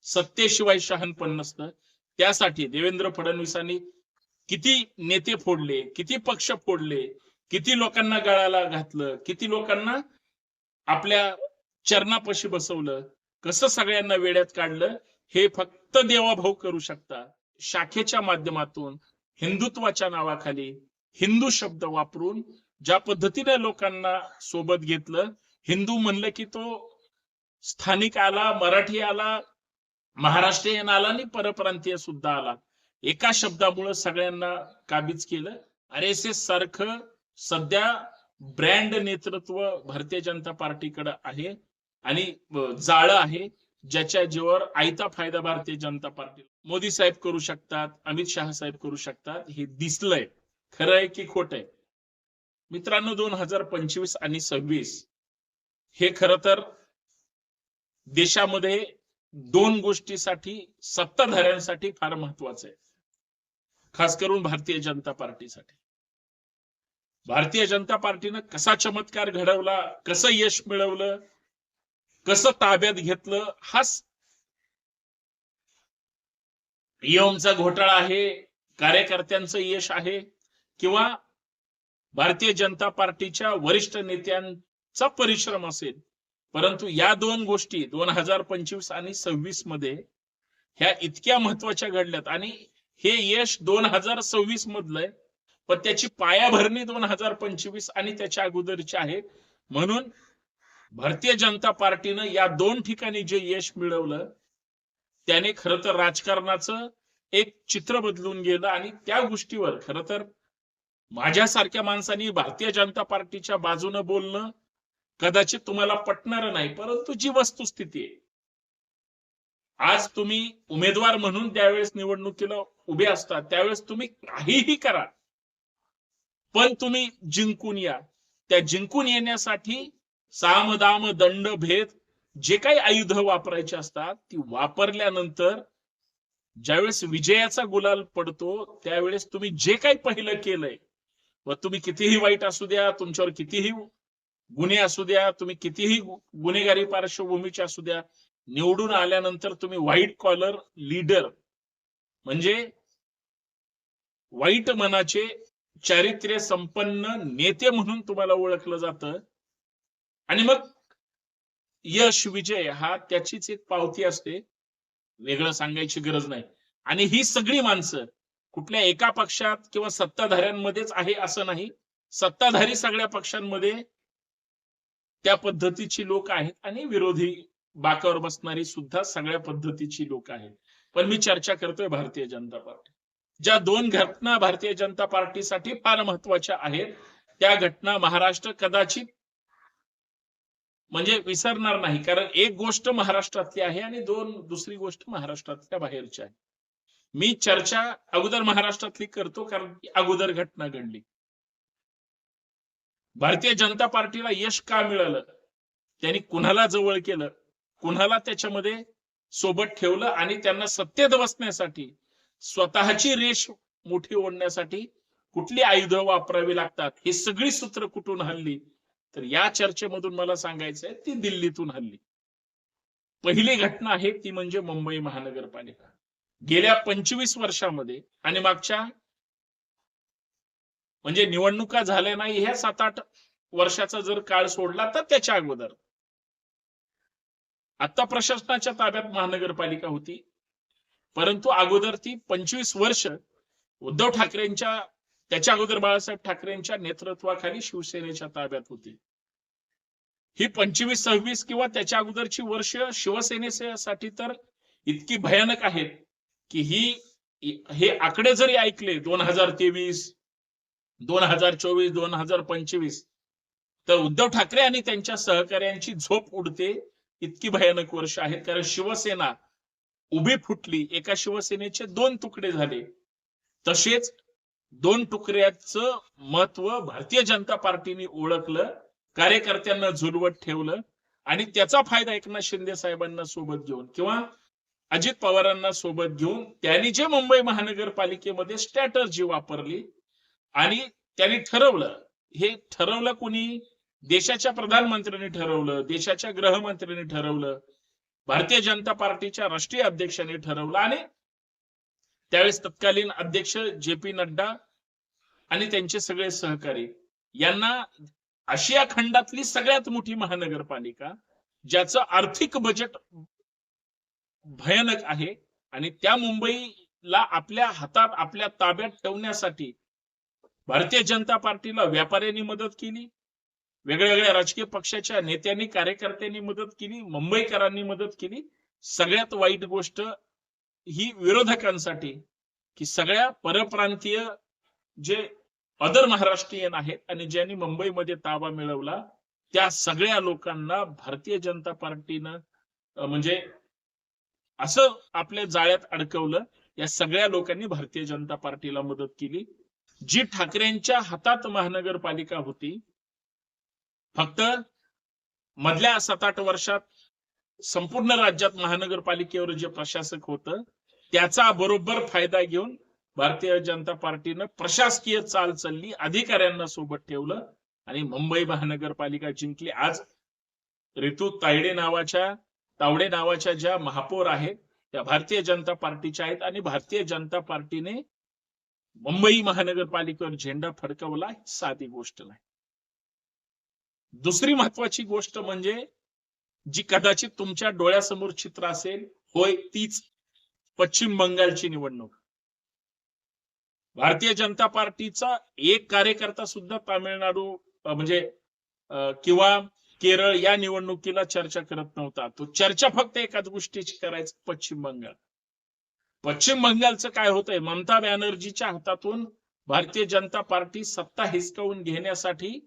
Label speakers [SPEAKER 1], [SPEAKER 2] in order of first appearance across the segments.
[SPEAKER 1] सत्तेशिवाय शहाणपण नसतं. त्यासाठी देवेंद्र फडणवीसांनी किती नेते फोडले, किती पक्ष फोडले, किती लोकांना गळाला घातलं, किती लोकांना आपल्या चरणापाशी बसवलं, कसं सगळ्यांना वेड्यात काढलं, हे फक्त देवाभाऊ करू शकतात. शाखेच्या माध्यमातून हिंदुत्वाच्या नावाखाली हिंदू शब्द वापरून ज्या पद्धतीने लोकांना सोबत घेतलं, हिंदू म्हणलं की तो स्थानिक आला, मराठी आला, महाराष्ट्रीयन आला आणि परप्रांतीय सुद्धा आला. एका शब्दामुळे सगळ्यांना काबीज केलं. RSS सारखं सध्या ब्रँड नेतृत्व भारतीय जनता पार्टीकडे आहे आणि जाळं आहे, ज्याच्या जीवावर आयता फायदा भारतीय जनता पार्टी मोदी साहेब करू शकतात, अमित शहा साहेब करू शकतात. हे दिसलंय. खरं आहे की खोट आहे? मित्रांनो, 2025 आणि 26 हे खरं तर देशामध्ये दोन गोष्टीसाठी, सत्ताधाऱ्यांसाठी फार महत्वाचं आहे, खास करून भारतीय जनता पार्टीसाठी. भारतीय जनता पार्टीनं कसा चमत्कार घडवला, कसं यश मिळवलं, कसं ताब्यात घेतलं, हाच ईएमचा घोटाळा आहे, कार्यकर्त्यांचं यश आहे, किंवा भारतीय जनता पार्टीच्या वरिष्ठ नेत्यांचा परिश्रम असेल. परंतु या दोन गोष्टी 2025 आणि 26 मध्ये ह्या इतक्या महत्वाच्या घडल्यात आणि हे यश 2026 मधलंय, पण त्याची पायाभरणी 2025 आणि त्याच्या अगोदरची आहे. म्हणून भारतीय जनता पार्टीनं या दोन ठिकाणी जे यश मिळवलं त्याने खरं तर राजकारणाचं एक चित्र बदलून गेलं. आणि त्या गोष्टीवर खरं तर माझ्यासारख्या माणसांनी भारतीय जनता पार्टीच्या बाजूने बोलणं कदाचित तुम्हाला पटणार नाही, परंतु जी वस्तुस्थिती आहे, आज तुम्ही उमेदवार म्हणून त्यावेळेस निवडणुकीला उभे असतात, त्यावेळेस तुम्ही काहीही करा, पण तुम्ही जिंकून या. त्या जिंकून येण्यासाठी साम दाम दंड भेद जे काही आयुध वापरायचे असतात ती वापरल्यानंतर ज्यावेळेस विजयाचा गुलाल पडतो, त्यावेळेस तुम्ही जे काही पहिलं केलंय, व तुम्ही कितीही वाईट असू द्या, तुमच्यावर कितीही गुन्हे असू द्या, तुम्ही कितीही गुन्हेगारी पार्श्वभूमीचे असू द्या, निवडून आल्यानंतर तुम्ही व्हाईट कॉलर लीडर म्हणजे वाईट मनाचे चारित्र्य संपन्न नेते म्हणून तुम्हाला ओळखलं जातं. आणि मग यश विजय हा त्याचीच एक पावती असते, वेगळं सांगायची गरज नाही. आणि ही सगळी माणसं कुठल्या एका पक्षात किंवा सत्ताधाऱ्यांमध्येच आहे असं नाही, सत्ताधारी सगळ्या पक्षांमध्ये त्या पद्धतीची लोक आहेत आणि विरोधी बाकावर बसणारी सुद्धा सगळ्या पद्धतीची लोक आहेत. पण मी चर्चा करतोय भारतीय जनता पार्टी. ज्या दोन घटना भारतीय जनता पार्टीसाठी फार महत्वाच्या आहेत, त्या घटना महाराष्ट्र कदाचित म्हणजे विसरणार नाही. कारण एक गोष्ट महाराष्ट्रातली आहे आणि दुसरी गोष्ट महाराष्ट्रातल्या बाहेरची आहे. मी चर्चा अगोदर महाराष्ट्रातली करतो कारण ती अगोदर घटना घडली. भारतीय जनता पार्टीला यश का मिळालं, त्यांनी कुणाला जवळ केलं, कुणाला त्याच्यामध्ये सोबत ठेवलं आणि त्यांना सत्तेत बसण्यासाठी, स्वतःची रेष मोठी ओढण्यासाठी कुठली आयुध वापरावी लागतात, ही सगळी सूत्र कुठून हल्ली, तर या चर्चेमधून मला सांगायचंय ती दिल्लीतून हल्ली. पहिली घटना आहे ती म्हणजे मुंबई महानगरपालिका. गेल्या 25 वर्षामध्ये आणि मागच्या म्हणजे निवडणुका झाल्या नाही ह्या 7-8 वर्षाचा जर काळ सोडला तर त्याच्या अगोदर आता प्रशासनाच्या ताब्यात महानगरपालिका होती, परंतु अगोदर ती 25 वर्ष उद्धव ठाकरेंच्या, त्याच्या अगोदर बाळासाहेब ठाकरेंच्या नेतृत्वाखाली शिवसेनेच्या ताब्यात होती. ही 25-26 किंवा त्याच्या अगोदरची वर्ष शिवसेनेसाठी तर इतकी भयानक आहेत की हे आकडे जरी ऐकले 2023, 2024, 2025, तर उद्धव ठाकरे आणि त्यांच्या सहकार्यांची झोप उडते, इतकी भयानक वर्ष आहेत. कारण शिवसेना उभी फुटली, एका शिवसेनेचे 2 तुकडे झाले. तसेच 2 तुकड्याचं महत्व भारतीय जनता पार्टीने ओळखलं, कार्यकर्त्यांना झुलवत ठेवलं आणि त्याचा फायदा एकनाथ शिंदे साहेबांना सोबत घेऊन किंवा अजित पवारांना सोबत घेऊन त्यांनी जे मुंबई महानगरपालिकेमध्ये स्ट्रॅटर्जी वापरली आणि त्यांनी ठरवलं, हे ठरवलं कोणी, देशाच्या प्रधानमंत्र्यांनी ठरवलं, देशाच्या गृहमंत्र्यांनी ठरवलं भारतीय जनता पार्टीच्या राष्ट्रीय अध्यक्षांनी ठरवलं आणि त्यावेळेस तत्कालीन अध्यक्ष जे पी नड्डा आणि त्यांचे सगळे सहकारी यांना आशिया खंडातली सगळ्यात मोठी महानगरपालिका ज्याचं आर्थिक बजेट भयानक आहे आणि त्या मुंबईला आपल्या हातात आपल्या ताब्यात ठेवण्यासाठी भारतीय जनता पार्टीला व्यापाऱ्यांनी मदत केली, वेगळ्या राजकीय पक्षाच्या नेत्यांनी कार्यकर्त्यांनी मदत केली, मुंबईकरांनी मदत केली. सगळ्यात वाईट गोष्ट ही विरोधकांसाठी की सगळ्या परप्रांतीय जे अदर महाराष्ट्रीयन आहेत आणि ज्यांनी मुंबईमध्ये ताबा मिळवला त्या सगळ्या लोकांना भारतीय जनता पार्टीनं म्हणजे असं आपल्या जाळ्यात अडकवलं. या सगळ्या लोकांनी भारतीय जनता पार्टीला मदत केली. जी ठाकरेंच्या हातात महानगरपालिका होती, फक्त मधल्या 7-8 वर्षात संपूर्ण राज्यात महानगरपालिकेवर जे प्रशासक होतं त्याचा बरोबर फायदा घेऊन भारतीय जनता पार्टीनं प्रशासकीय चाल चालली, अधिकाऱ्यांना सोबत ठेवलं आणि मुंबई महानगरपालिका जिंकली. आज ऋतू तावडे नावाच्या ज्या महापौर आहेत त्या भारतीय जनता पार्टीच्या आहेत आणि भारतीय जनता पार्टीने मुंबई महानगरपालिकेवर झेंडा फडकवला. साधी गोष्ट नाही. दुसरी महत्वाची गोष्ट म्हणजे जी कदाचित तुमच्या डोळ्यासमोर चित्र असेल, होय तीच पश्चिम बंगालची निवडणूक. भारतीय जनता पार्टीचा एक कार्यकर्ता सुद्धा तामिळनाडू म्हणजे किंवा केरळ या निवडणुकीला चर्चा करत नव्हता. तो चर्चा फक्त एकाच गोष्टीची करायची, पश्चिम बंगाल. पश्चिम बंगालचं काय होतंय, ममता बॅनर्जीच्या हातातून भारतीय जनता पार्टी सत्ता हिसकावून घेण्यासाठी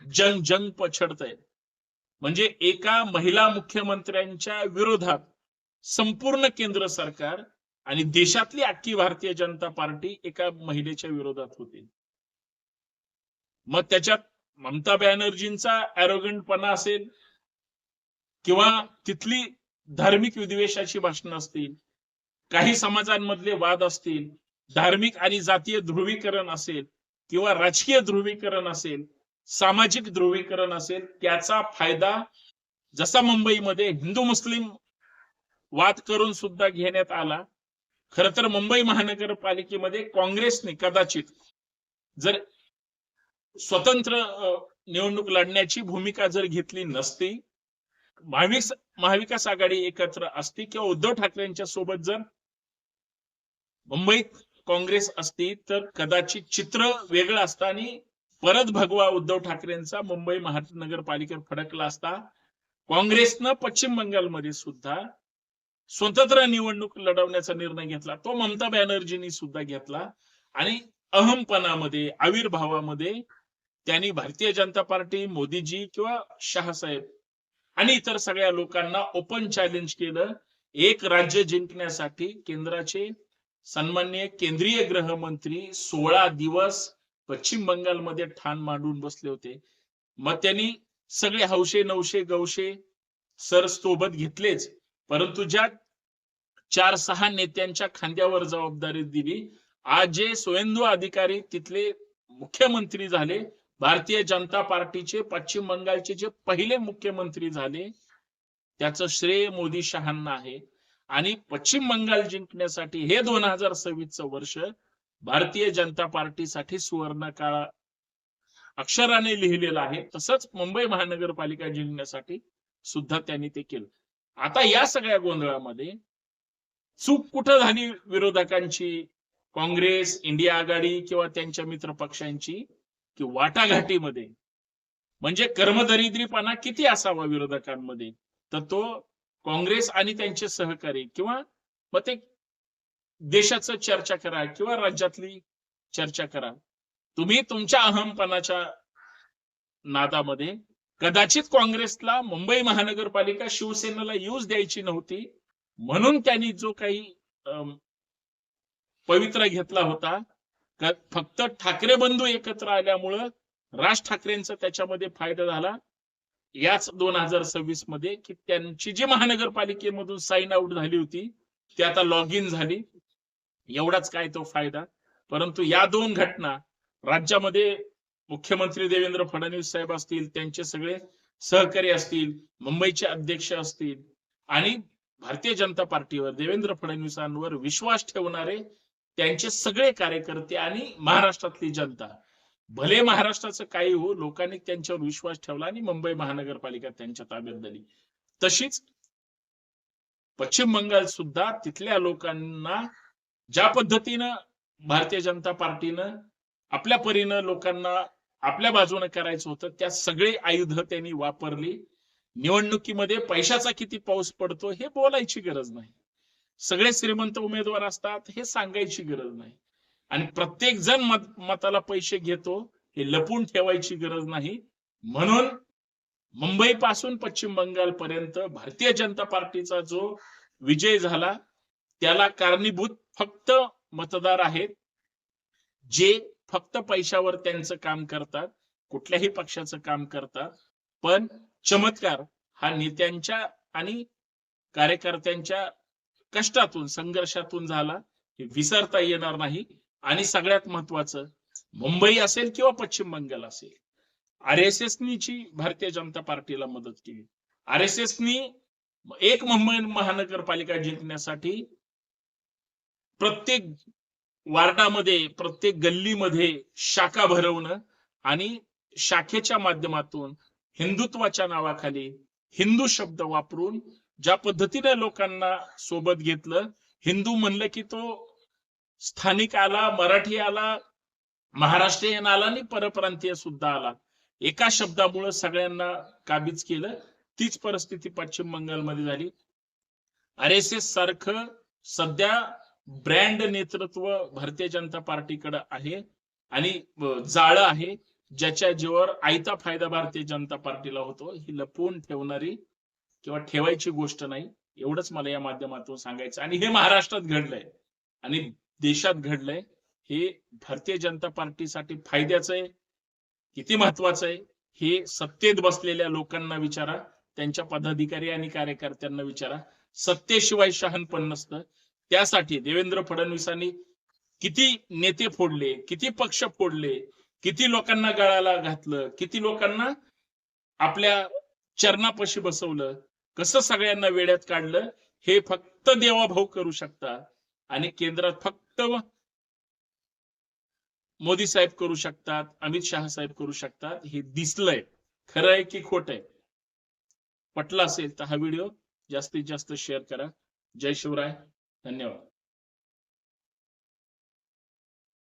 [SPEAKER 1] जंग पछडतंय. म्हणजे एका महिला मुख्यमंत्र्यांच्या विरोधात संपूर्ण केंद्र सरकार आणि देशातली अख्खी भारतीय जनता पार्टी एका महिलेच्या विरोधात होती. मग त्याच्यात ममता बॅनर्जींचा ॲरोगंटपणा असेल किंवा तिथली धार्मिक विद्वेषाची भाषणं असतील, काही समाजांमधले वाद असतील, धार्मिक आणि जातीय ध्रुवीकरण असेल किंवा राजकीय ध्रुवीकरण असेल, सामाजिक ध्रुवीकरण असेल, त्याचा फायदा जसा मुंबईमध्ये हिंदू मुस्लिम वाद करून सुद्धा घेण्यात आला. खर तर मुंबई महानगरपालिकेमध्ये काँग्रेसने कदाचित जर स्वतंत्र निवडणूक लढण्याची भूमिका जर घेतली नसती, महाविकास आघाडी एकत्र असती किंवा उद्धव ठाकरेंच्या सोबत जर मुंबईत काँग्रेस असती तर कदाचित चित्र वेगळं असतं आणि परत भगवा उद्धव ठाकरेंचा मुंबई महानगरपालिकेवर फडकला असता. काँग्रेसनं पश्चिम बंगालमध्ये सुद्धा स्वतंत्र निवडणूक लढवण्याचा निर्णय घेतला, तो ममता बॅनर्जींनी सुद्धा घेतला आणि अहमपणामध्ये आविर्भावामध्ये त्यांनी भारतीय जनता पार्टी, मोदीजी किंवा शहासाहेब आणि इतर सगळ्या लोकांना ओपन चॅलेंज केलं. एक राज्य जिंकण्यासाठी केंद्राचे सन्माननीय केंद्रीय गृहमंत्री 16 दिवस पश्चिम बंगालमध्ये ठाण मांडून बसले होते. मग त्यांनी सगळे हौशे नवशे गवशे सर सोबत घेतलेच, परंतु ज्या 4-6 नेत्यांच्या खांद्यावर जबाबदारी दिली, आज जे सुवेंदू अधिकारी तिथले मुख्यमंत्री झाले, भारतीय जनता पार्टीचे पश्चिम बंगालचे जे पहिले मुख्यमंत्री झाले, त्याचं श्रेय मोदी शहांना आहे. आणि पश्चिम बंगाल जिंकण्यासाठी हे 2026 वर्ष भारतीय जनता पार्टीसाठी सुवर्ण काळ अक्षराने लिहिलेलं आहे. तसंच मुंबई महानगरपालिका जिंकण्यासाठी सुद्धा त्यांनी ते केलं. आता या सगळ्या गोंधळामध्ये चूक कुठं झाली विरोधकांची, काँग्रेस, इंडिया आघाडी किंवा त्यांच्या मित्र पक्षांची, की वाटाघाटीमध्ये म्हणजे कर्मदरिद्रीपणा किती असावा विरोधकांमध्ये, तर तो काँग्रेस आणि त्यांचे सहकारी किंवा मग ते देशाचं चर्चा करा किंवा राज्यातली चर्चा करा, तुम्ही तुमच्या अहमपणाच्या नादामध्ये कदाचित काँग्रेसला मुंबई महानगरपालिका शिवसेनेला यूज द्यायची नव्हती, म्हणून त्यांनी जो काही पवित्रा घेतला होता, फक्त ठाकरे बंधू एकत्र आल्यामुळं राज ठाकरेंचा त्याच्यामध्ये फायदा झाला. याच 2026 मध्ये की त्यांची जी महानगरपालिकेमधून साइन आउट झाली होती ती आता लॉग इन झाली, एवढाच काय तो फायदा. परंतु या 2 घटना राज्यामध्ये मुख्यमंत्री देवेंद्र फडणवीस साहेब असतील, त्यांचे सगळे सहकारी असतील, मुंबईचे अध्यक्ष असतील आणि भारतीय जनता पार्टीवर, देवेंद्र फडणवीसांवर विश्वास ठेवणारे त्यांचे सगळे कार्यकर्ते आणि महाराष्ट्रातली जनता, भले महाराष्ट्राचं काही हो, लोकांनी त्यांच्यावर विश्वास ठेवला आणि मुंबई महानगरपालिका त्यांच्या ताब्यात दिली. तशीच पश्चिम बंगाल सुद्धा तिथल्या लोकांना ज्या पद्धतीनं भारतीय जनता पार्टीनं आपल्या परीनं लोकांना आपल्या बाजूने करायचं होतं, त्या सगळे आयुध त्यांनी वापरली. निवडणुकीमध्ये पैशाचा किती पाऊस पडतो हे बोलायची गरज नाही. सगळे श्रीमंत उमेदवार असतात हे सांगायची गरज नाही. आणि प्रत्येक जण मताला पैसे घेतो हे लपून ठेवायची गरज नाही. म्हणून मुंबई पासून पश्चिम बंगाल पर्यंत भारतीय जनता पार्टीचा जो विजय झाला त्याला कारणीभूत फक्त मतदार आहेत, जे फक्त पैशावर त्यांचं काम करतात, कुठल्याही पक्षाचं काम करतात. पण चमत्कार हा नेत्यांच्या आणि कार्यकर्त्यांच्या कष्टातून, संघर्षातून झाला, हे विसरता येणार नाही. आणि सगळ्यात महत्वाचं, मुंबई असेल किंवा पश्चिम बंगाल असेल, RSSनी भारतीय जनता पार्टीला मदत केली. RSSनी एक मुंबई महानगरपालिका जिंकण्यासाठी प्रत्येक वार्डामध्ये, प्रत्येक गल्लीमध्ये शाखा भरवणं आणि शाखेच्या माध्यमातून हिंदुत्वाच्या नावाखाली हिंदू शब्द वापरून ज्या पद्धतीने लोकांना सोबत घेतलं, हिंदू म्हणलं की तो स्थानिक आला, मराठी आला, महाराष्ट्रीयन आला आणि परप्रांतीय सुद्धा आला. एका शब्दामुळे सगळ्यांना काबीज केलं. तीच परिस्थिती पश्चिम बंगालमध्ये झाली. RSS सारखं सध्या ब्रँड नेतृत्व भारतीय जनता पार्टीकडे आहे आणि जाळं आहे, ज्याच्या जीवावर आयता फायदा भारतीय जनता पार्टीला होतो. ही लपवून ठेवणारी किंवा ठेवायची गोष्ट नाही. एवढंच मला या माध्यमातून सांगायचं. आणि हे महाराष्ट्रात घडलंय आणि देशात घडलंय. हे भारतीय जनता पार्टीसाठी फायद्याचं आहे, किती महत्वाचं आहे हे सत्तेत बसलेल्या लोकांना विचारा, त्यांच्या पदाधिकारी आणि कार्यकर्त्यांना विचारा. सत्तेशिवाय शहाणपण नसतं. त्यासाठी देवेंद्र फडणवीसांनी किती नेते फोडले, किती पक्ष फोडले, किती लोकांना गळाला घातलं, किती लोकांना आपल्या चरणापाशी बसवलं, कसं सगळ्यांना वेड्यात काढलं, हे फक्त देवाभाऊ करू शकतात. आणि केंद्रात फक्त मोदी साहेब करू शकतात, अमित शहा साहेब करू शकतात. हे दिसलंय. खरं आहे की खोट आहे? पटला असेल तर हा व्हिडिओ जास्तीत जास्त शेअर करा. जय शिवराय. धन्यवाद.